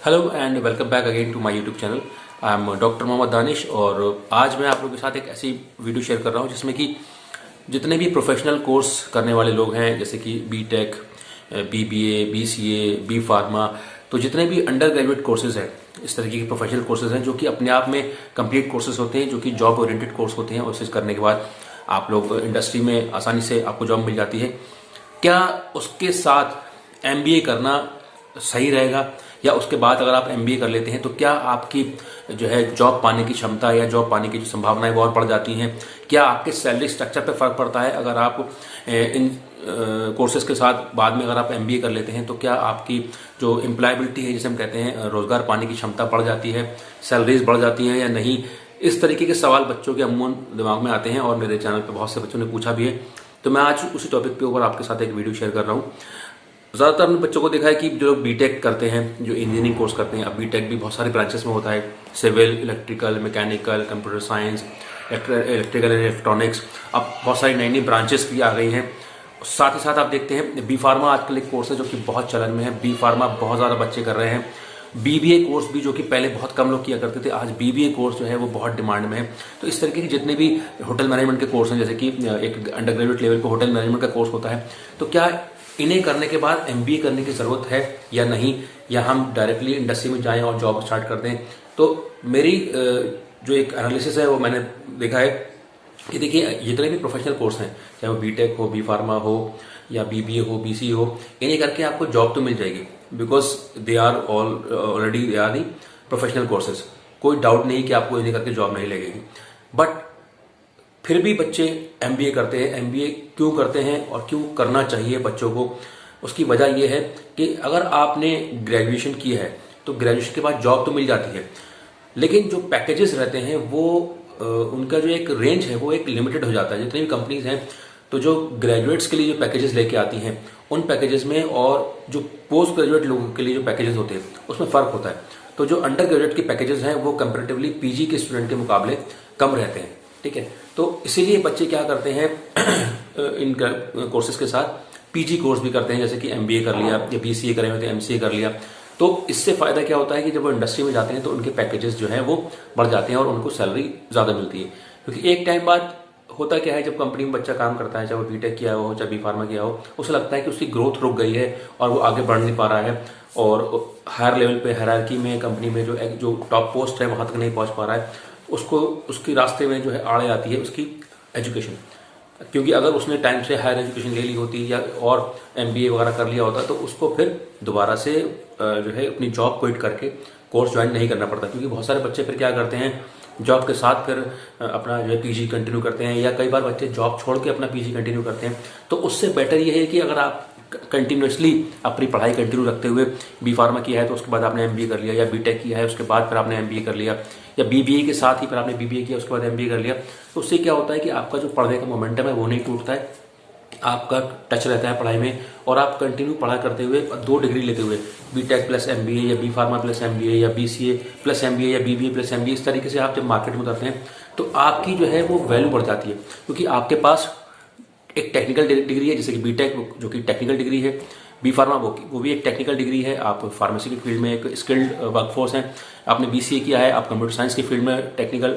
Hello and welcome back again to my YouTube channel. I am doctor Mohammad Danish और आज मैं आप लोगों के साथ एक ऐसी वीडियो शेयर कर रहा हूं जिसमें कि जितने भी प्रोफेशनल कोर्स करने वाले लोग हैं, जैसे कि BTech, BBA, BCA, B pharma, तो जितने भी अंडर ग्रेजुएट कोर्सेज हैं, इस तरीके के प्रोफेशनल कोर्सेज हैं जो कि अपने आप में कंप्लीट कोर्सेज होते हैं, जो कि जॉब ओरिएंटेड कोर्स होते हैं और उसे करने के बाद आप लोग इंडस्ट्री में आसानी से आपको जॉब मिल जाती है। क्या उसके साथ एमबीए करना सही रहेगा, या उसके बाद अगर आप एमबीए कर लेते हैं तो क्या आपकी जो है जॉब पाने की क्षमता या जॉब पाने की जो संभावनाएं वो और बढ़ जाती हैं? क्या आपके सैलरी स्ट्रक्चर पे फर्क पड़ता है अगर आप इन कोर्सेज के साथ बाद में अगर आप एमबीए कर लेते हैं? तो क्या आपकी जो एम्प्लॉयबिलिटी है, जिसे हम कहते हैं रोजगार पाने की क्षमता बढ़ जाती है, सैलरीज बढ़ जाती हैं या नहीं? इस तरीके के सवाल बच्चों के अमूमन दिमाग में आते हैं और मेरे चैनल पर बहुत से बच्चों ने पूछा भी है, तो मैं आज उसी टॉपिक के ऊपर आपके साथ एक वीडियो शेयर कर रहा हूँ। ज़्यादातर हमने बच्चों को देखा है कि जो बीटेक करते हैं, जो इंजीनियरिंग कोर्स करते हैं, अब बीटेक भी बहुत सारे ब्रांचेस में होता है, civil, electrical, mechanical, computer science, electrical and electronics, अब बहुत सारी नई नई ब्रांचेस भी आ गई हैं। साथ ही साथ आप देखते हैं बी फार्मा आजकल एक कोर्स है जो कि बहुत चलन में है। बी फार्मा बहुत ज़्यादा बच्चे कर रहे हैं। बीबीए कोर्स भी, जो कि पहले बहुत कम लोग किया करते थे, आज बीबीए कोर्स जो है वो बहुत डिमांड में है। तो इस तरीके के जितने भी होटल मैनेजमेंट के कोर्स हैं, जैसे कि एक अंडर ग्रेजुएट लेवल पर होटल मैनेजमेंट का कोर्स होता है, तो क्या इन्हें करने के बाद एमबीए करने की जरूरत है या नहीं, या हम डायरेक्टली इंडस्ट्री में जाएं और जॉब स्टार्ट कर दें? तो मेरी जो एक एनालिसिस है वो मैंने देखा है कि देखिए, जितने भी प्रोफेशनल कोर्स हैं, चाहे वो बीटेक हो, बी फार्मा हो, या बीबीए हो, बीसी हो, इन्हें करके आपको जॉब तो मिल जाएगी, because they are already they are the professional courses. कोई डाउट नहीं कि आपको इन्हें करके जॉब नहीं लगेगी। बट फिर भी बच्चे एमबीए करते हैं। एमबीए क्यों करते हैं और क्यों करना चाहिए बच्चों को? उसकी वजह यह है कि अगर आपने ग्रेजुएशन किया है तो ग्रेजुएशन के बाद जॉब तो मिल जाती है, लेकिन जो पैकेजेस रहते हैं वो उनका जो एक रेंज है वो एक लिमिटेड हो जाता है। जितनी भी कंपनीज हैं, तो जो ग्रेजुएट्स के लिए जो पैकेजेस लेके आती हैं, उन पैकेजेस में और जो पोस्ट ग्रेजुएट लोगों के लिए जो पैकेजेस होते हैं उसमें फ़र्क होता है। तो जो अंडर ग्रेजुएट के पैकेजेस हैं वो कंपेरेटिवली पीजी के स्टूडेंट के मुकाबले कम रहते हैं। ठीक है, तो इसीलिए बच्चे क्या करते हैं इन कोर्सेज के साथ पीजी कोर्स भी करते हैं, जैसे कि एमबीए कर लिया या बीसीए करे हुए तो एमसीए कर लिया। तो इससे फायदा क्या होता है कि जब वो इंडस्ट्री में जाते हैं तो उनके पैकेजेस जो है वो बढ़ जाते हैं और उनको सैलरी ज़्यादा मिलती है। क्योंकि एक टाइम बाद होता क्या है, जब कंपनी में बच्चा काम करता है, चाहे वो बीटेक किया हो, चाहे बी फार्मा किया हो, उसे लगता है कि उसकी ग्रोथ रुक गई है और वो आगे बढ़ नहीं पा रहा है, और हायर लेवल पे हायरार्की में कंपनी में जो टॉप पोस्ट है वहां तक नहीं पहुंच पा रहा है। उसको उसके रास्ते में जो है आड़े आती है उसकी एजुकेशन। क्योंकि अगर उसने टाइम से हायर एजुकेशन ले ली होती या और एमबीए वगैरह कर लिया होता तो उसको फिर दोबारा से जो है अपनी जॉब क्विट करके कोर्स ज्वाइन नहीं करना पड़ता। क्योंकि बहुत सारे बच्चे फिर क्या करते हैं, जॉब के साथ फिर अपना जो है पीजी कंटिन्यू करते हैं, या कई बार बच्चे जॉब छोड़ के अपना पीजी कंटिन्यू करते हैं। तो उससे बेटर ये है कि अगर आप कंटिन्यूसली अपनी पढ़ाई कंटिन्यू रखते हुए बी फार्मा किया है तो उसके बाद आपने एमबीए कर लिया, या बीटेक किया है उसके बाद फिर आपने एमबीए कर लिया, या बीबीए के साथ ही फिर आपने बीबीए किया उसके बाद एमबीए कर लिया, तो उससे क्या होता है कि आपका जो पढ़ने का मोमेंटम है वो नहीं टूटता है, आपका टच रहता है पढ़ाई में, और आप कंटिन्यू पढ़ाई करते हुए 2 डिग्री लेते हुए बीटेक प्लस एमबीए या बी फार्मा प्लस एमबीए या बीसीए प्लस एमबीए या बीबीए प्लस एमबीए, इस तरीके से आप जब मार्केट में उतरते हैं तो आपकी जो है वो वैल्यू बढ़ जाती है। क्योंकि आपके पास एक टेक्निकल डिग्री है, जैसे कि बीटेक जो कि टेक्निकल डिग्री है, बी फार्मा वो भी एक टेक्निकल डिग्री है, आप फार्मेसी की फील्ड में एक स्किल्ड वर्कफोर्स हैं। आपने बीसीए किया है, आप कंप्यूटर साइंस की फील्ड में टेक्निकल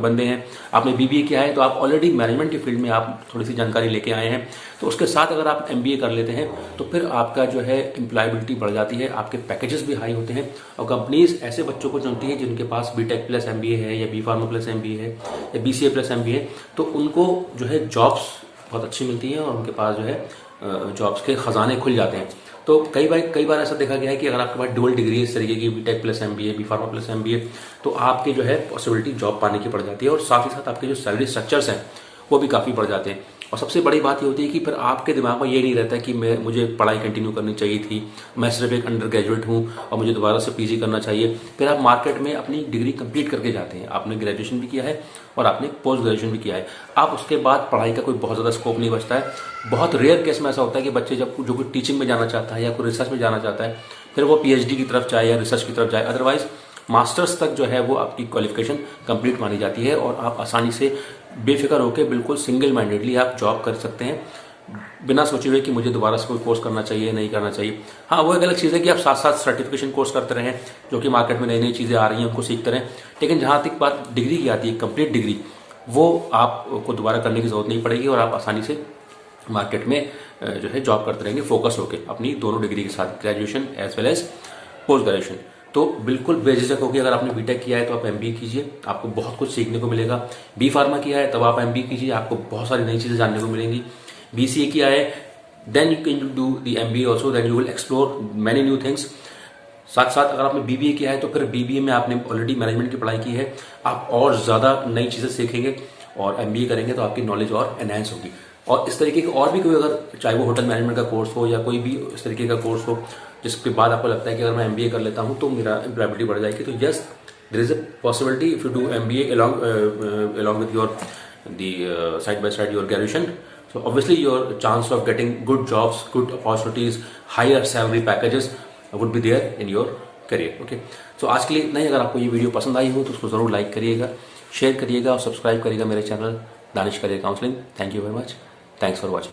बंदे हैं। आपने बीबीए किया है तो आप ऑलरेडी मैनेजमेंट की फील्ड में आप थोड़ी सी जानकारी लेके आए हैं। तो उसके साथ अगर आप एमबीए कर लेते हैं तो फिर आपका जो है एम्प्लॉयबिलिटी बढ़ जाती है, आपके पैकेजेस भी हाई होते हैं, और कंपनीज ऐसे बच्चों को चुनती है जिनके पास बीटेक प्लस एमबीए है, या बी फार्मा प्लस एमबीए है, या बीसीए प्लस एमबीए है। तो उनको जो है जॉब्स बहुत अच्छी मिलती हैं और उनके पास जो है जॉब्स के खजाने खुल जाते हैं। तो कई बार ऐसा देखा गया है कि अगर आपके पास डुअल डिग्री है इस तरीके की, BTech plus MBA, B pharma plus MBA, तो आपकी जो है पॉसिबिलिटी जॉब पाने की बढ़ जाती है, और साथ ही साथ आपके जो सैलरी स्ट्रक्चर्स हैं वो भी काफ़ी बढ़ जाते हैं। और सबसे बड़ी बात ये होती है कि फिर आपके दिमाग में ये नहीं रहता कि मुझे पढ़ाई कंटिन्यू करनी चाहिए थी, मैं सिर्फ एक अंडर ग्रेजुएट हूँ और मुझे दोबारा से पीजी करना चाहिए। फिर आप मार्केट में अपनी डिग्री कंप्लीट करके जाते हैं, आपने ग्रेजुएशन भी किया है और आपने पोस्ट ग्रेजुएशन भी किया है, आप उसके बाद पढ़ाई का कोई बहुत ज़्यादा स्कोप नहीं बचता है। बहुत रेयर केस में ऐसा होता है कि बच्चे जब जो कोई टीचिंग में जाना चाहता है या कोई रिसर्च में जाना चाहता है, फिर वो पीएचडी की तरफ जाए या रिसर्च की तरफ जाए। अदरवाइज मास्टर्स तक जो है वो आपकी क्वालिफिकेशन कंप्लीट मानी जाती है और आप आसानी से बेफिक्र होकर बिल्कुल सिंगल माइंडेडली आप जॉब कर सकते हैं बिना सोचे हुए कि मुझे दोबारा से कोई कोर्स करना चाहिए नहीं करना चाहिए। हाँ, वो एक अलग चीज़ है कि आप साथ साथ सर्टिफिकेशन कोर्स करते रहें, जो कि मार्केट में नई नई चीज़ें आ रही हैं उनको सीखते रहें। लेकिन जहाँ तक बात डिग्री की आती है, कंप्लीट डिग्री, वो आपको दोबारा करने की जरूरत नहीं पड़ेगी और आप आसानी से मार्केट में जो है जॉब करते रहेंगे फोकस होकर अपनी दोनों डिग्री के साथ, graduation as well as post graduation. तो बिल्कुल बेझिझक होगी, अगर आपने बीटेक किया है तो आप एमबीए कीजिए, आपको बहुत कुछ सीखने को मिलेगा। बी फार्मा किया है तब आप एमबीए कीजिए, आपको बहुत सारी नई चीज़ें जानने को मिलेंगी। बीसीए किया है then you can do the MBA also, then you will explore many new things. साथ साथ अगर आपने बीबीए किया है तो फिर बीबीए में आपने ऑलरेडी मैनेजमेंट की पढ़ाई की है, आप और ज़्यादा नई चीज़ें सीखेंगे और एमबीए करेंगे तो आपकी नॉलेज और एनहेंस होगी। और इस तरीके के और भी कोई, अगर चाहे वो होटल मैनेजमेंट का कोर्स हो या कोई भी इस तरीके का कोर्स हो जिसके बाद आपको लगता है कि अगर मैं एमबीए कर लेता हूँ तो मेरा एम्प्लॉयबिलिटी बढ़ जाएगी, तो yes there is a possibility if you do MBA along with your side by side your graduation. So obviously your chance of getting good jobs, good opportunities, higher salary packages would be there in your career. Okay, so आज के लिए इतना ही। अगर आपको ये video पसंद आई हो तो उसको ज़रूर लाइक करिएगा, शेयर करिएगा और सब्सक्राइब करिएगा मेरे channel Danish career counselling. Thank you very much, thanks for watching.